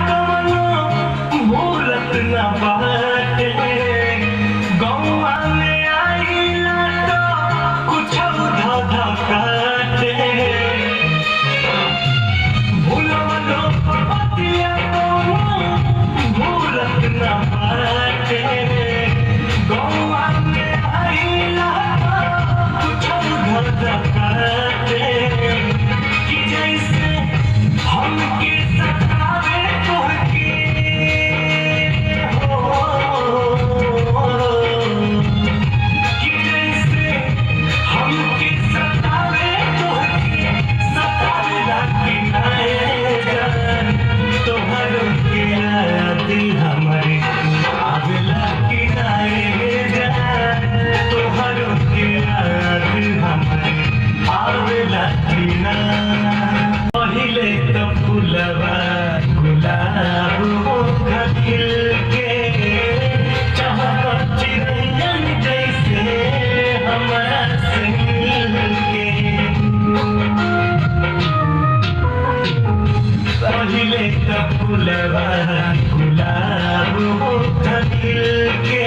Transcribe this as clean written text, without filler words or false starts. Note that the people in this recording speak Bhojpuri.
कवनो भूलत न बाटे। गौवा में आइला तो कुछो धाधा काटे। भूलवलो पतिया कवनो भूलत न बाटे। गौवा में आइला तो कुछो धाधा काटे। कि जैसे हमके सतावे तोहके कि जैसे हमके सतावे तोहके सतावेला कि नाए जान। तोहरो के याद हमरे आवेला कि नाए जान। तोहरो के याद हमरे आवेला कि ना। पहिले तो फूलवा गुलाब खिल के चाहत चिड़ियन जैसे हमरा से मिल के। पहिले तो फूलवा गुलाब खिल के